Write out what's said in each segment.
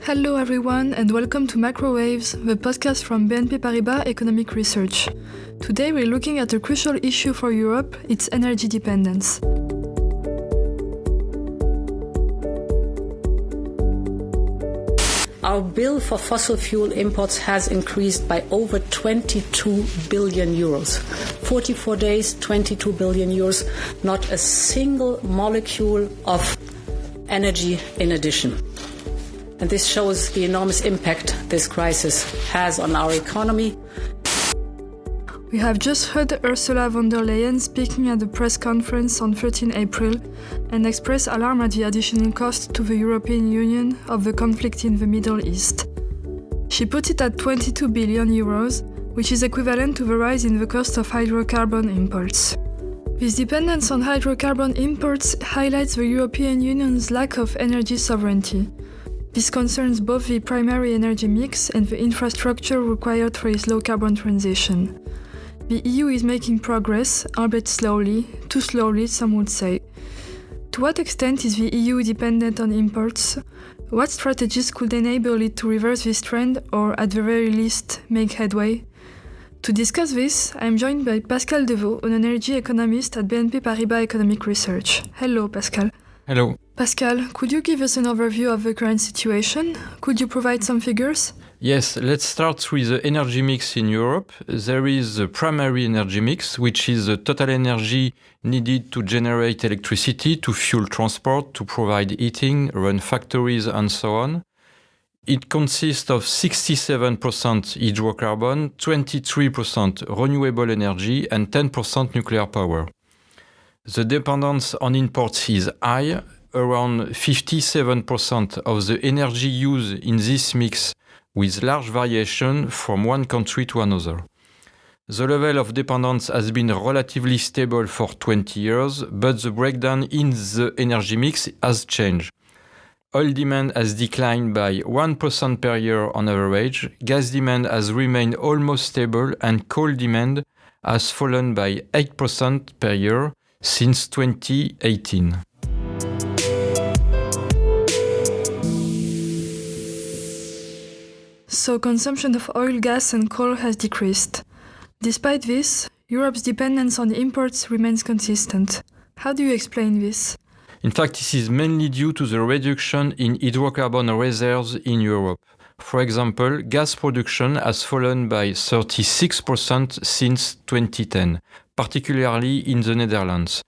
Hello everyone and welcome to MacroWaves, the podcast from BNP Paribas Economic Research. Today we're looking at a crucial issue for Europe, its energy dependence. Our bill for fossil fuel imports has increased by over 22 billion euros. 44 days, 22 billion euros, not a single molecule of energy in addition. And this shows the enormous impact this crisis has on our economy. We have just heard Ursula von der Leyen speaking at the press conference on 13 April and express alarm at the additional cost to the European Union of the conflict in the Middle East. She put it at 22 billion euros, which is equivalent to the rise in the cost of hydrocarbon imports. This dependence on hydrocarbon imports highlights the European Union's lack of energy sovereignty. This concerns both the primary energy mix and the infrastructure required for its low-carbon transition. The EU is making progress, albeit slowly, too slowly some would say. To what extent is the EU dependent on imports? What strategies could enable it to reverse this trend or, at the very least, make headway? To discuss this, I am joined by Pascal Devaux, an energy economist at BNP Paribas Economic Research. Hello, Pascal. Hello. Pascal, could you give us an overview of the current situation? Could you provide some figures? Yes, let's start with the energy mix in Europe. There is the primary energy mix, which is the total energy needed to generate electricity, to fuel transport, to provide heating, run factories, and so on. It consists of 67% hydrocarbon, 23% renewable energy, and 10% nuclear power. The dependence on imports is high. Around 57% of the energy used in this mix, with large variation from one country to another. The level of dependence has been relatively stable for 20 years, but the breakdown in the energy mix has changed. Oil demand has declined by 1% per year on average, gas demand has remained almost stable, and coal demand has fallen by 8% per year since 2018. So consumption of oil, gas and coal has decreased. Despite this, Europe's dependence on imports remains consistent. How do you explain this? In fact, this is mainly due to the reduction in hydrocarbon reserves in Europe. For example, gas production has fallen by 36% since 2010, particularly in the Netherlands.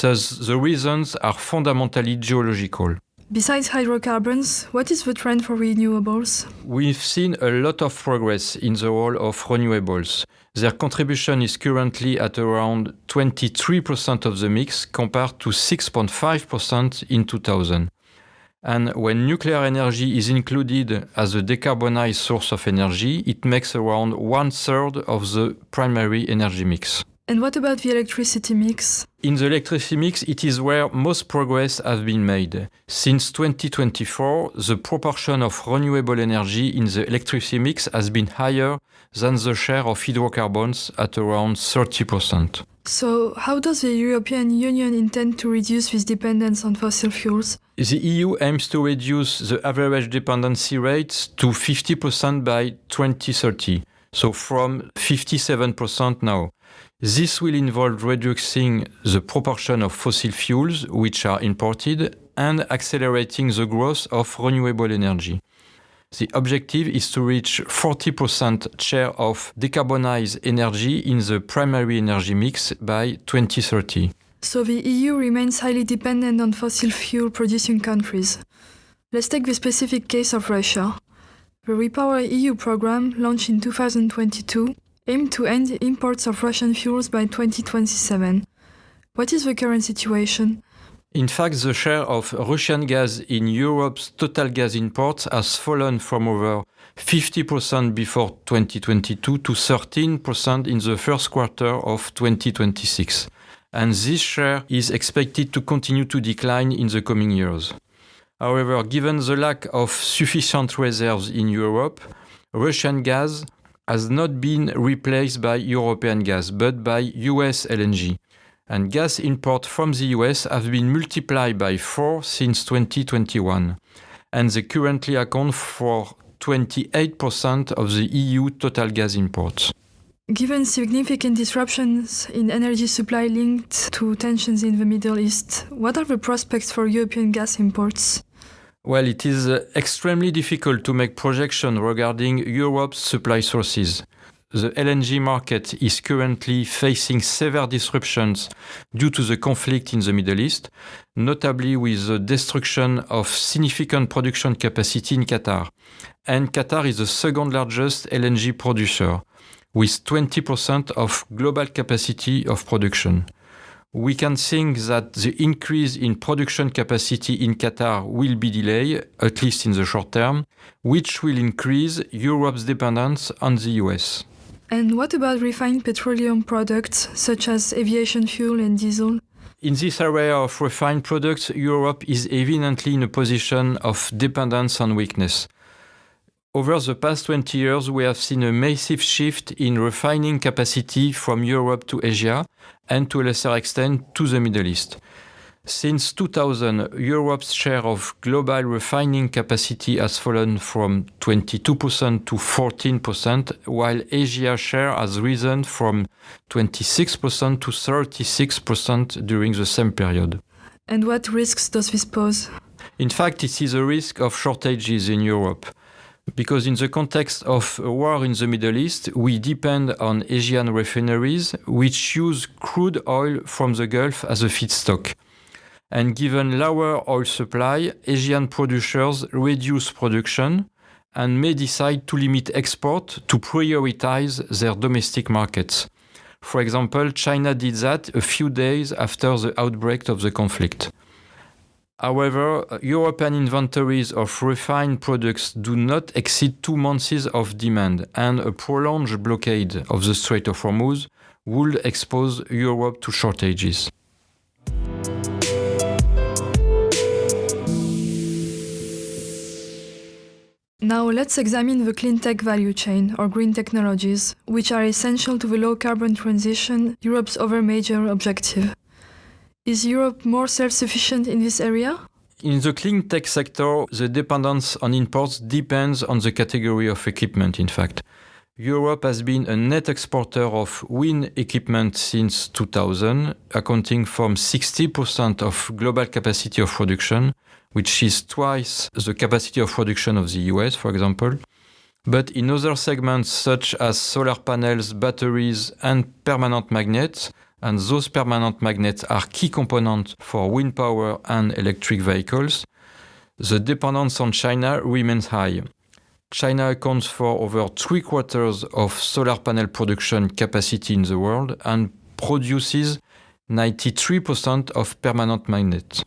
Thus, the reasons are fundamentally geological. Besides hydrocarbons, what is the trend for renewables? We've seen a lot of progress in the role of renewables. Their contribution is currently at around 23% of the mix compared to 6.5% in 2000. And when nuclear energy is included as a decarbonized source of energy, it makes around 1/3 of the primary energy mix. And what about the electricity mix? In the electricity mix, it is where most progress has been made. Since 2024, the proportion of renewable energy in the electricity mix has been higher than the share of hydrocarbons at around 30%. So, how does the European Union intend to reduce this dependence on fossil fuels? The EU aims to reduce the average dependency rates to 50% by 2030, so from 57% now. This will involve reducing the proportion of fossil fuels which are imported and accelerating the growth of renewable energy. The objective is to reach 40% share of decarbonized energy in the primary energy mix by 2030. So the EU remains highly dependent on fossil fuel producing countries. Let's take the specific case of Russia. The Repower EU program, launched in 2022, aimed to end imports of Russian fuels by 2027. What is the current situation? In fact, the share of Russian gas in Europe's total gas imports has fallen from over 50% before 2022 to 13% in the first quarter of 2026. And this share is expected to continue to decline in the coming years. However, given the lack of sufficient reserves in Europe, Russian gas has not been replaced by European gas, but by US LNG. And gas imports from the US have been multiplied by 4 since 2021. and they currently account for 28% of the EU total gas imports. Given significant disruptions in energy supply linked to tensions in the Middle East, what are the prospects for European gas imports? Well, it is extremely difficult to make projections regarding Europe's supply sources. The LNG market is currently facing severe disruptions due to the conflict in the Middle East, notably with the destruction of significant production capacity in Qatar. And Qatar is the second largest LNG producer, with 20% of global capacity of production. We can think that the increase in production capacity in Qatar will be delayed, at least in the short term, which will increase Europe's dependence on the US. And what about refined petroleum products, such as aviation fuel and diesel? In this area of refined products, Europe is evidently in a position of dependence and weakness. Over the past 20 years, we have seen a massive shift in refining capacity from Europe to Asia and to a lesser extent to the Middle East. Since 2000, Europe's share of global refining capacity has fallen from 22% to 14%, while Asia's share has risen from 26% to 36% during the same period. And what risks does this pose? In fact, it is a risk of shortages in Europe. Because in the context of a war in the Middle East, we depend on Asian refineries, which use crude oil from the Gulf as a feedstock. And given lower oil supply, Asian producers reduce production and may decide to limit export to prioritize their domestic markets. For example, China did that a few days after the outbreak of the conflict. However, European inventories of refined products do not exceed 2 months of demand, and a prolonged blockade of the Strait of Hormuz would expose Europe to shortages. Now let's examine the clean tech value chain, or green technologies, which are essential to the low-carbon transition, Europe's other major objective. Is Europe more self-sufficient in this area? In the clean tech sector, the dependence on imports depends on the category of equipment, in fact. Europe has been a net exporter of wind equipment since 2000, accounting for 60% of global capacity of production, which is twice the capacity of production of the US, for example. But in other segments such as solar panels, batteries, and permanent magnets, and those permanent magnets are key components for wind power and electric vehicles, the dependence on China remains high. China accounts for over 3/4 of solar panel production capacity in the world and produces 93% of permanent magnets.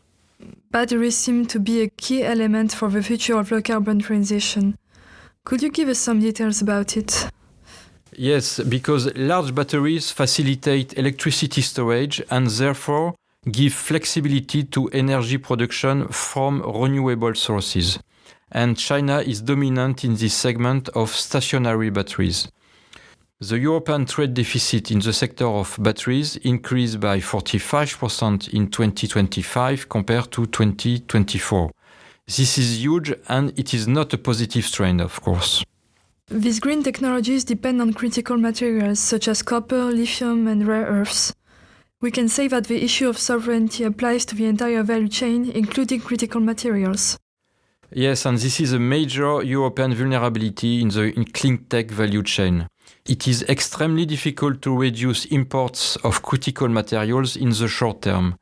Batteries seem to be a key element for the future of low-carbon transition. Could you give us some details about it? Yes, because large batteries facilitate electricity storage and therefore give flexibility to energy production from renewable sources. And China is dominant in this segment of stationary batteries. The European trade deficit in the sector of batteries increased by 45% in 2025 compared to 2024. This is huge, and it is not a positive trend, of course. These green technologies depend on critical materials such as copper, lithium, and rare earths. We can say that the issue of sovereignty applies to the entire value chain, including critical materials. Yes, and this is a major European vulnerability in the clean tech value chain. It is extremely difficult to reduce imports of critical materials in the short term,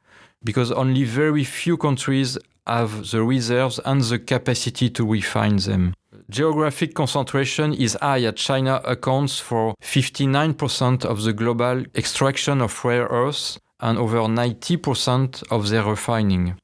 because only very few countries have the reserves and the capacity to refine them. Geographic concentration is high, as China accounts for 59% of the global extraction of rare earths and over 90% of their refining.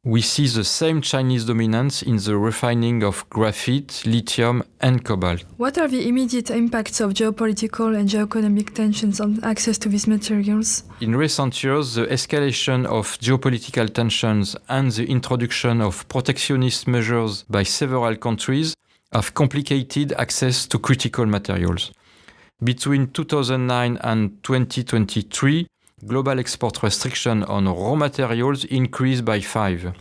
We see the same Chinese dominance in the refining of graphite, lithium, and cobalt. What are the immediate impacts of geopolitical and geoeconomic tensions on access to these materials? In recent years, the escalation of geopolitical tensions and the introduction of protectionist measures by several countries have complicated access to critical materials. Between 2009 and 2023, global export restriction on raw materials increased by 5.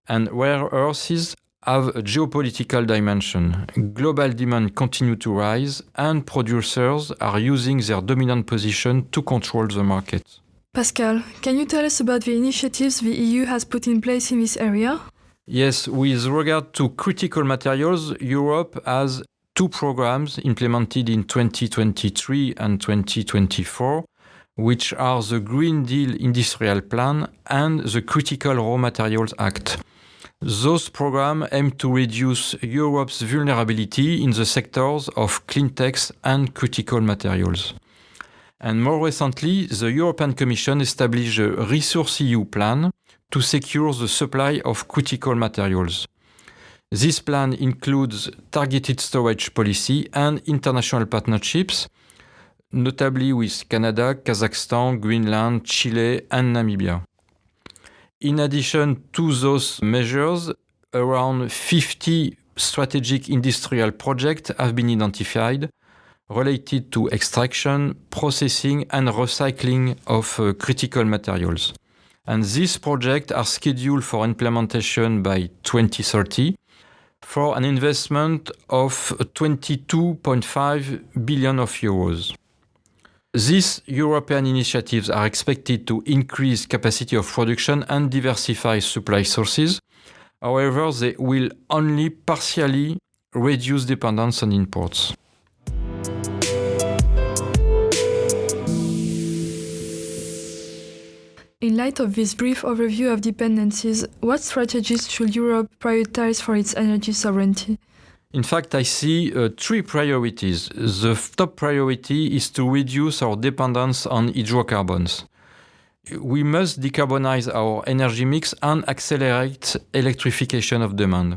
And rare earths have a geopolitical dimension. Global demand continues to rise, and producers are using their dominant position to control the market. Pascal, can you tell us about the initiatives the EU has put in place in this area? Yes, with regard to critical materials, Europe has 2 programs implemented in 2023 and 2024, which are the Green Deal Industrial Plan and the Critical Raw Materials Act. Those programs aim to reduce Europe's vulnerability in the sectors of clean techs and critical materials. And more recently, the European Commission established a ResourceEU plan to secure the supply of critical materials. This plan includes targeted storage policy and international partnerships, notably with Canada, Kazakhstan, Greenland, Chile, and Namibia. In addition to those measures, around 50 strategic industrial projects have been identified related to extraction, processing, and recycling of critical materials. And these projects are scheduled for implementation by 2030 for an investment of 22.5 billion euros. These European initiatives are expected to increase capacity of production and diversify supply sources. However, they will only partially reduce dependence on imports. In light of this brief overview of dependencies, what strategies should Europe prioritize for its energy sovereignty? In fact, I see 3 priorities. The top priority is to reduce our dependence on hydrocarbons. We must decarbonize our energy mix and accelerate electrification of demand.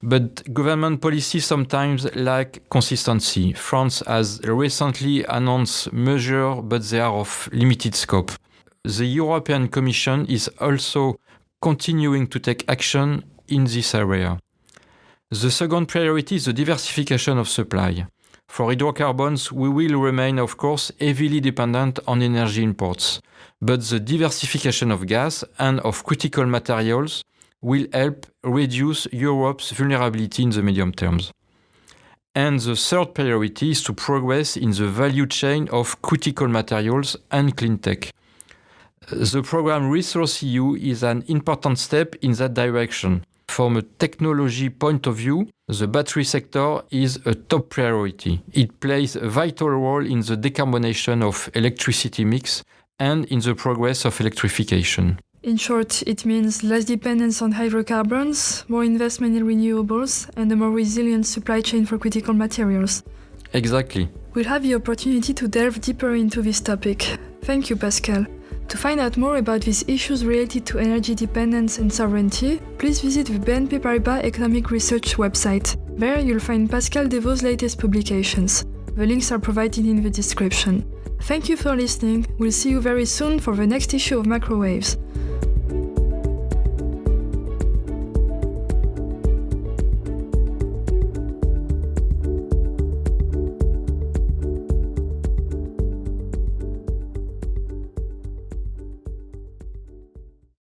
But government policies sometimes lack consistency. France has recently announced measures, but they are of limited scope. The European Commission is also continuing to take action in this area. The second priority is the diversification of supply. For hydrocarbons, we will remain, of course, heavily dependent on energy imports. But the diversification of gas and of critical materials will help reduce Europe's vulnerability in the medium terms. And the third priority is to progress in the value chain of critical materials and clean tech. The program ResourceEU is an important step in that direction. From a technology point of view, the battery sector is a top priority. It plays a vital role in the decarbonation of electricity mix and in the progress of electrification. In short, it means less dependence on hydrocarbons, more investment in renewables, and a more resilient supply chain for critical materials. Exactly. We'll have the opportunity to delve deeper into this topic. Thank you, Pascal. To find out more about these issues related to energy dependence and sovereignty, please visit the BNP Paribas Economic Research website. There you'll find Pascal Devaux' latest publications. The links are provided in the description. Thank you for listening. We'll see you very soon for the next issue of MacroWaves.